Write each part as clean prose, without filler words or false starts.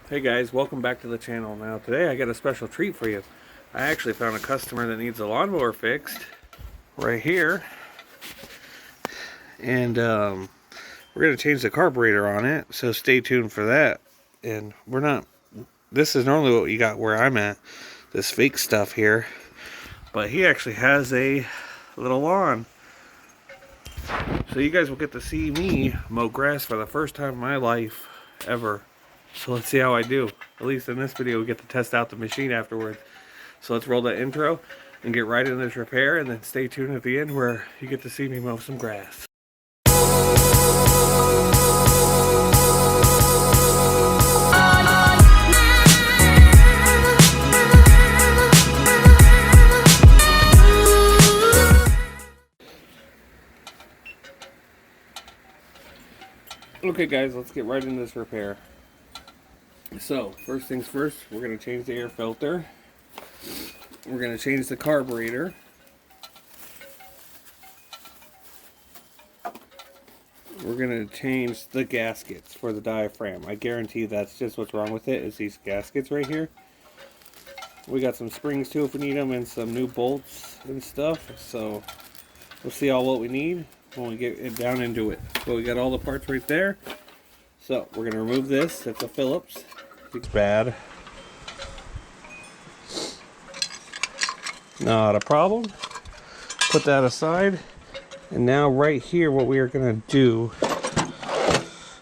Hey guys, welcome back to the channel. Now today I got a special treat for you. I actually found a customer that needs a lawnmower fixed right here, and we're going to change the carburetor on it, so stay tuned for that. And this is normally what you got where I'm at, this fake stuff here, but he actually has a little lawn, so you guys will get to see me mow grass for the first time in my life ever. So let's see how I do. At least in this video we get to test out the machine afterwards. So let's roll that intro and get right into this repair, and then stay tuned at the end where you get to see me mow some grass. Okay guys, let's get right into this repair. So, first things first, we're going to change the air filter. We're going to change the carburetor. We're going to change the gaskets for the diaphragm. I guarantee that's just what's wrong with it, is these gaskets right here. We got some springs too if we need them, and some new bolts and stuff. So, we'll see all what we need when we get it down into it. So we got all the parts right there. So, we're going to remove this. It's a Phillips. It's bad. Not a problem. Put that aside. And now right here what we are going to do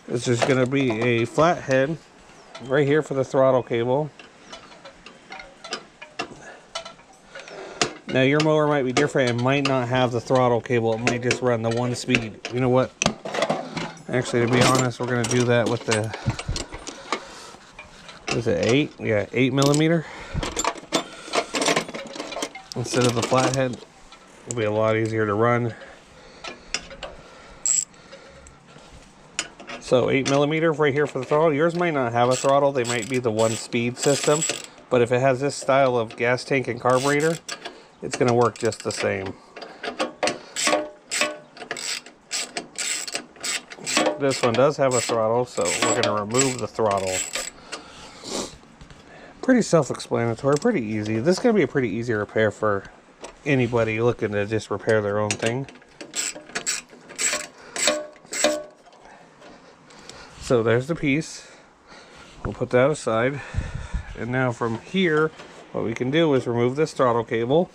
is there's going to be a flathead right here for the throttle cable. Now your mower might be different. It might not have the throttle cable. It might just run the one speed. You know what? Actually, to be honest, we're going to do that with the... Is it 8? Yeah, 8 millimeter. Instead of the flathead, it'll be a lot easier to run. So 8 millimeter right here for the throttle. Yours might not have a throttle. They might be the one speed system. But if it has this style of gas tank and carburetor, it's going to work just the same. This one does have a throttle, so we're going to remove the throttle. Pretty self-explanatory, pretty easy. This is going to be a pretty easy repair for anybody looking to just repair their own thing. So there's the piece. We'll put that aside. And now from here, what we can do is remove this throttle cable.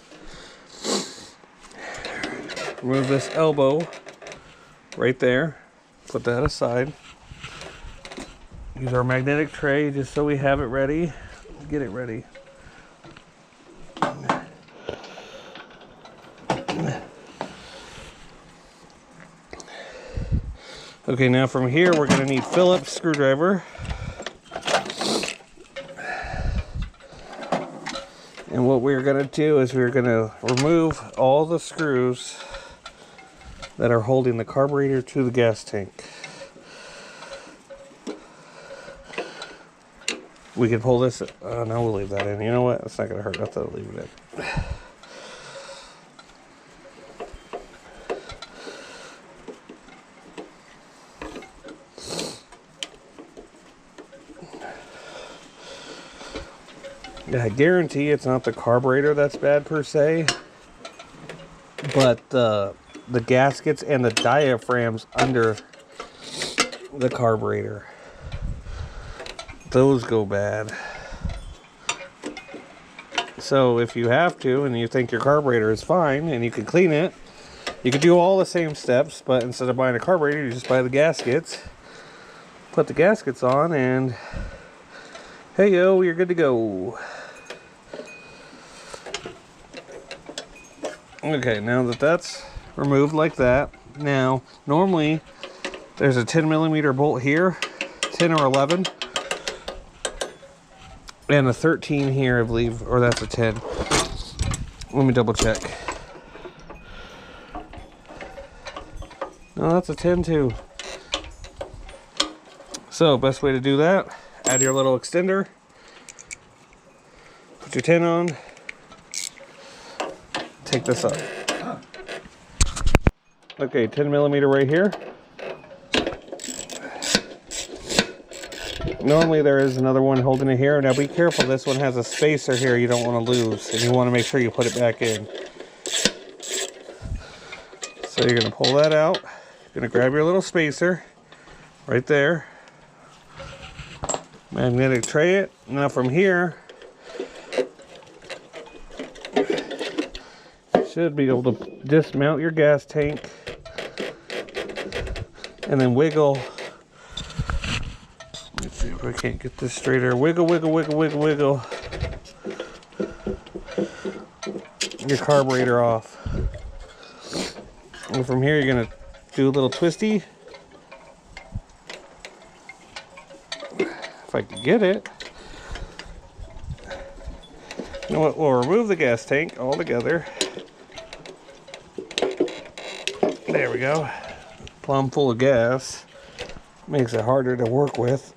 Remove this elbow right there. Put that aside. Use our magnetic tray just so we have it ready. Get it ready. Okay, now from here we're going to need Phillips screwdriver. And what we're going to do is we're going to remove all the screws that are holding the carburetor to the gas tank. We can pull this. No, we'll leave that in. You know what? It's not going to hurt. I thought I'd leave it in. Yeah, I guarantee it's not the carburetor that's bad per se, but the gaskets and the diaphragms under the carburetor. Those go bad. So if you have to and you think your carburetor is fine and you can clean it, you could do all the same steps, but instead of buying a carburetor, you just buy the gaskets. Put the gaskets on and hey yo, you're good to go. Okay, now that that's removed like that, now normally there's a 10 millimeter bolt here, 10 or 11. And a 13 here, I believe, or that's a 10. Let me double check. No, that's a 10 too. So, best way to do that, add your little extender. Put your 10 on. Take this up. Okay, 10 millimeter right here. Normally there is another one holding it here. Now be careful, this one has a spacer here you don't want to lose, and you want to make sure you put it back in. So you're going to pull that out. You're going to grab your little spacer right there. Magnetic tray it. Now from here, you should be able to dismount your gas tank and then wiggle. Let's see if I can't get this straighter. Wiggle, wiggle, wiggle, wiggle, wiggle your carburetor off. And from here, you're going to do a little twisty. If I can get it. You know what? We'll remove the gas tank altogether. There we go. Plumb full of gas. Makes it harder to work with.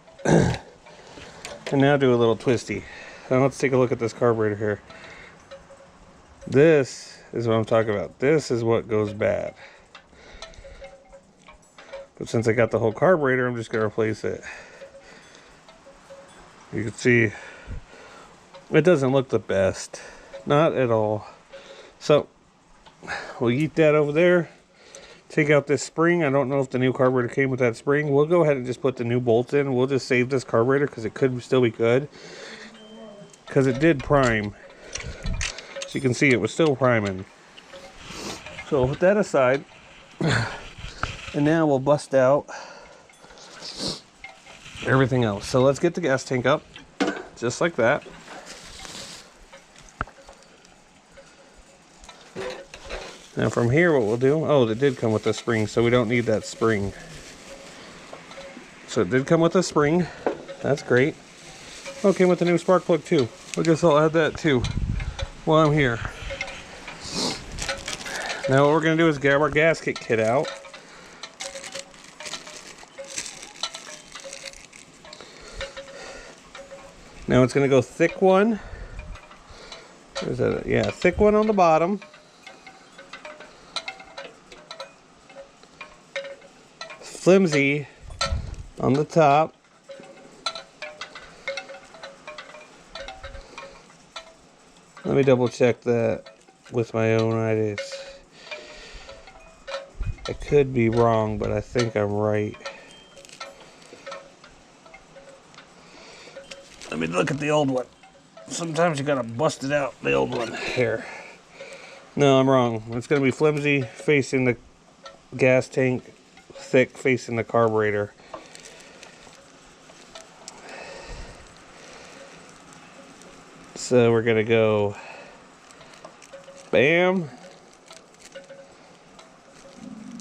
And now do a little twisty. Now let's take a look at this carburetor here. This is what I'm talking about. This is what goes bad. But since I got the whole carburetor, I'm just going to replace it. You can see it doesn't look the best. Not at all. So we'll eat that over there. Take out this spring. I don't know if the new carburetor came with that spring. We'll go ahead and just put the new bolts in. We'll just save this carburetor because it could still be good. Because it did prime. So you can see it was still priming. So we'll put that aside. And now we'll bust out everything else. So let's get the gas tank up. Just like that. Now from here what we'll do, oh, it did come with a spring, so we don't need that spring. So it did come with a spring. That's great. Oh, it came with a new spark plug too. I guess I'll add that too while I'm here. Now what we're going to do is grab our gasket kit out. Now it's going to go thick one. There's a, yeah, thick one on the bottom. Flimsy on the top. Let me double check that with my own eyes. I could be wrong, but I think I'm right. Let me look at the old one. Sometimes you gotta bust it out, the old one. Here. No, I'm wrong. It's gonna be flimsy facing the gas tank, thick facing the carburetor. So we're gonna go bam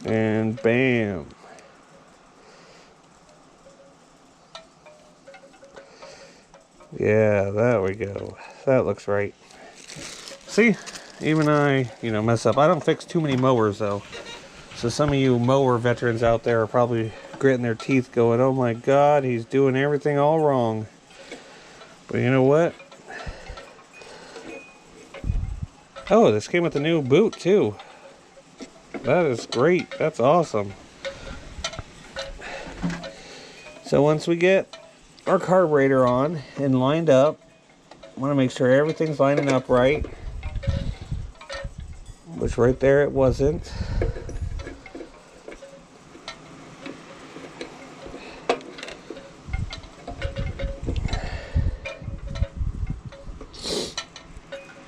and bam. Yeah, there we go. That looks right. See, even I, mess up. I don't fix too many mowers though. So some of you mower veterans out there are probably gritting their teeth going, oh my God, he's doing everything all wrong. But you know what? Oh, this came with a new boot too. That is great. That's awesome. So once we get our carburetor on and lined up, I want to make sure everything's lining up right. Which right there it wasn't.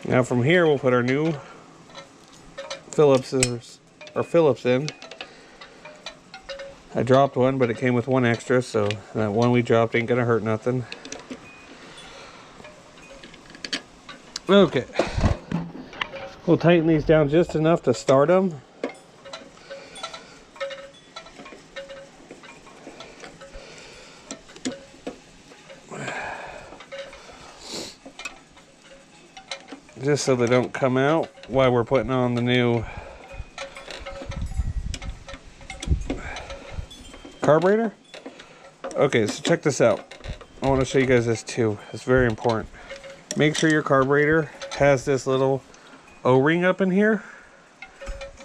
Now from here we'll put our new Phillips in. I dropped one, but it came with one extra, so that one we dropped ain't gonna hurt nothing. Okay. We'll tighten these down just enough to start them. Just so they don't come out while we're putting on the new carburetor. Okay, so check this out. I want to show you guys this too. It's very important. Make sure your carburetor has this little O-ring up in here.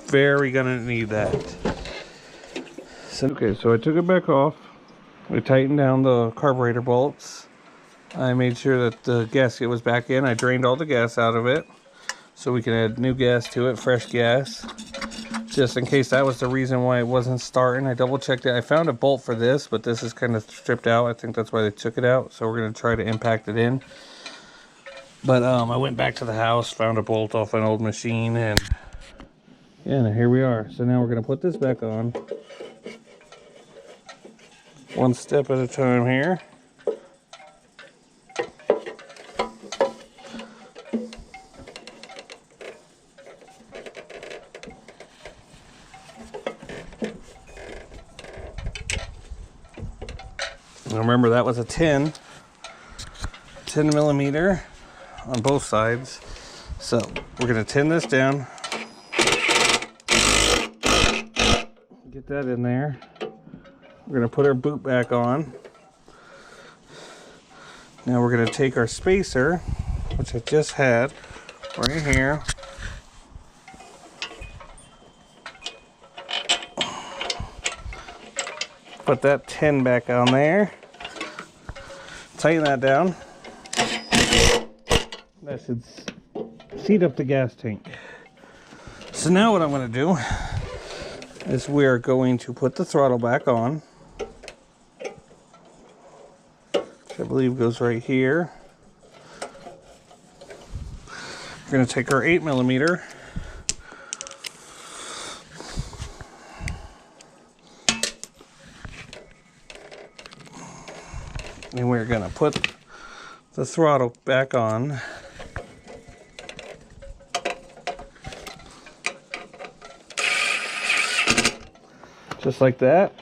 Very gonna need that. So, okay, so I took it back off. We tightened down the carburetor bolts. I made sure that the gasket was back in. I drained all the gas out of it so we can add new gas to it, fresh gas. Just in case that was the reason why it wasn't starting. I double checked it. I found a bolt for this, but this is kind of stripped out. I think that's why they took it out. So we're going to try to impact it in. But I went back to the house, found a bolt off an old machine, and yeah, here we are. So now we're going to put this back on. One step at a time here. Now remember, that was a 10 millimeter on both sides. So we're going to tin this down. Get that in there. We're going to put our boot back on. Now we're going to take our spacer, which I just had right here. Put that 10 back on there. Tighten that down. That should seat up the gas tank. So now what I'm going to do is we're going to put the throttle back on, which I believe goes right here. We're going to take our 8 millimeter. And we're going to put the throttle back on. Just like that.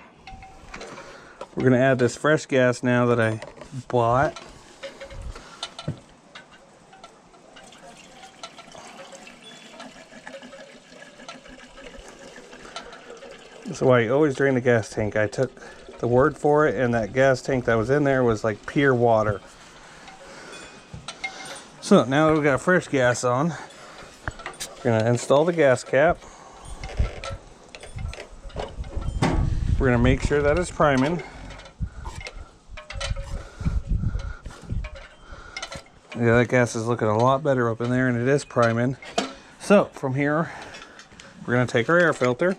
We're going to add this fresh gas now that I bought. That's why you always drain the gas tank. I took the word for it, and that gas tank that was in there was like pure water. So now that we've got fresh gas on, we're going to install the gas cap. We're going to make sure that it's priming. Yeah, that gas is looking a lot better up in there, and it is priming. So from here, we're going to take our air filter.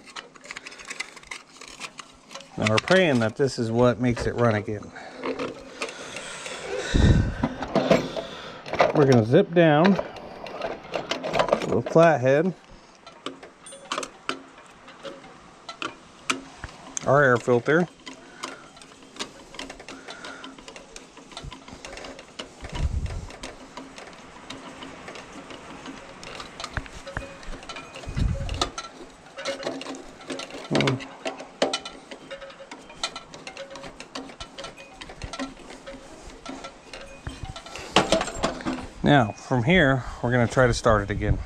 Now we're praying that this is what makes it run again. We're going to zip down a little flathead. Our air filter. Now, from here, we're going to try to start it again.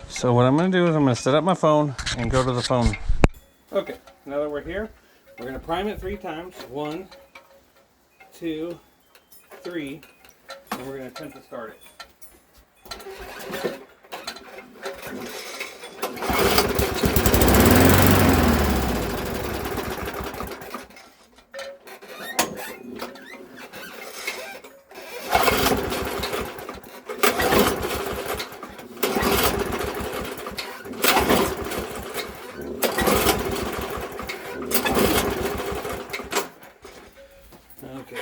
So what I'm going to do is I'm going to set up my phone and go to the phone. Okay, now that we're here, we're going to prime it 3 times. 1, 2, 3, and we're going to attempt to start it. Okay.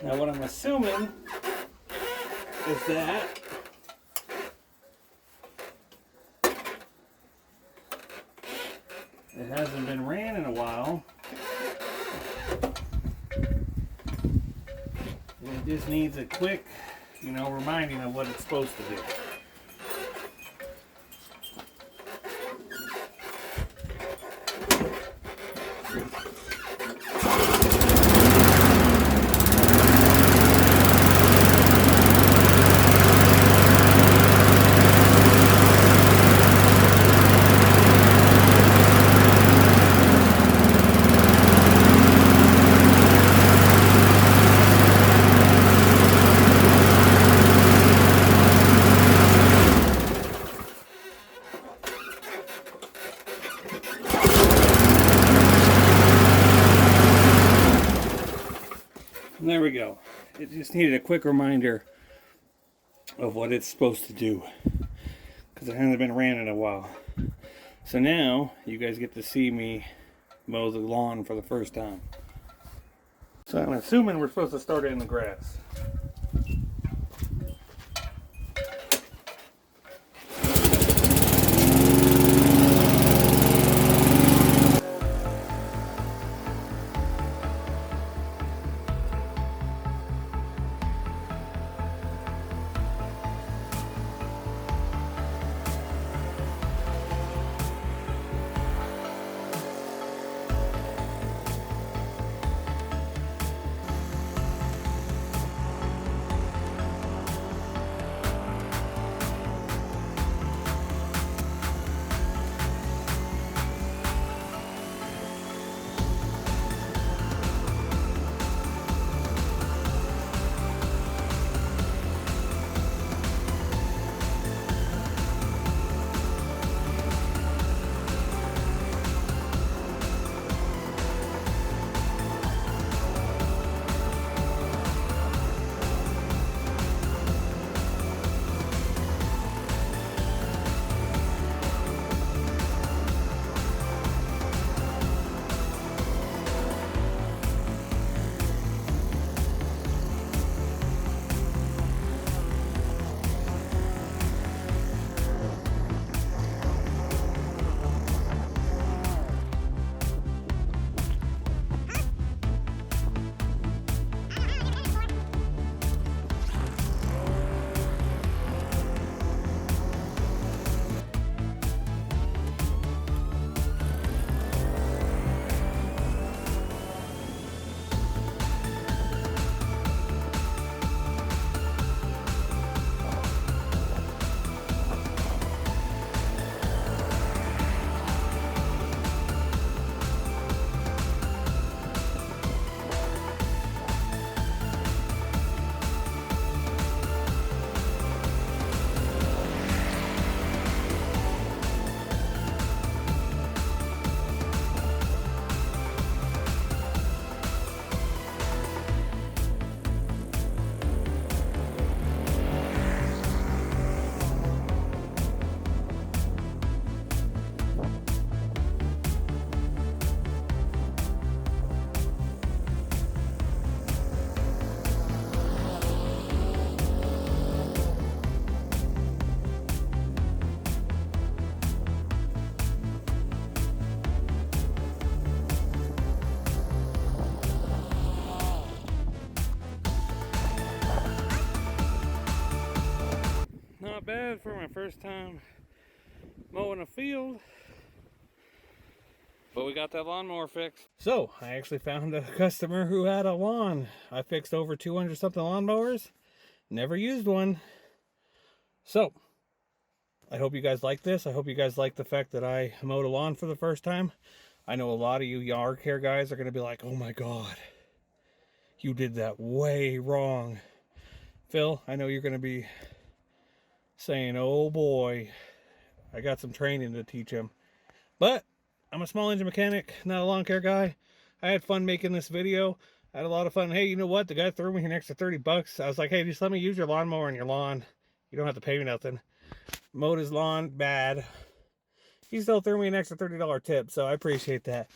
Now what I'm assuming is that it hasn't been ran in a while. It just needs a quick, reminding of what it's supposed to do. And there we go. It just needed a quick reminder of what it's supposed to do, because it hasn't been ran in a while. So now you guys get to see me mow the lawn for the first time. So I'm assuming we're supposed to start it in the grass. Not bad for my first time mowing a field, but we got that lawnmower fixed. So I actually found a customer who had a lawn. I fixed over 200 something lawnmowers, never used one. So I hope you guys like this. I hope you guys like the fact that I mowed a lawn for the first time. I know a lot of you yard care guys are going to be like, oh my God, you did that way wrong. Phil, I know you're going to be saying, oh boy, I got some training to teach him. But I'm a small engine mechanic, not a lawn care guy. I had fun making this video. I had a lot of fun. Hey, you know what? The guy threw me an extra 30 bucks. I was like, hey, just let me use your lawnmower on your lawn. You don't have to pay me nothing. Mowed his lawn bad. He still threw me an extra $30 tip, so I appreciate that.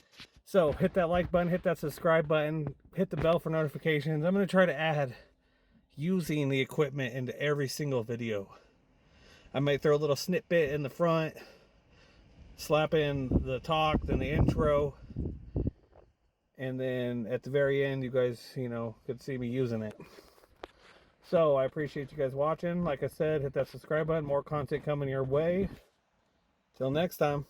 So hit that like button, hit that subscribe button, hit the bell for notifications. I'm going to try to add using the equipment into every single video. I might throw a little snippet in the front, slap in the talk, then the intro, and then at the very end you guys, could see me using it. So I appreciate you guys watching. Like I said, hit that subscribe button, more content coming your way. Till next time.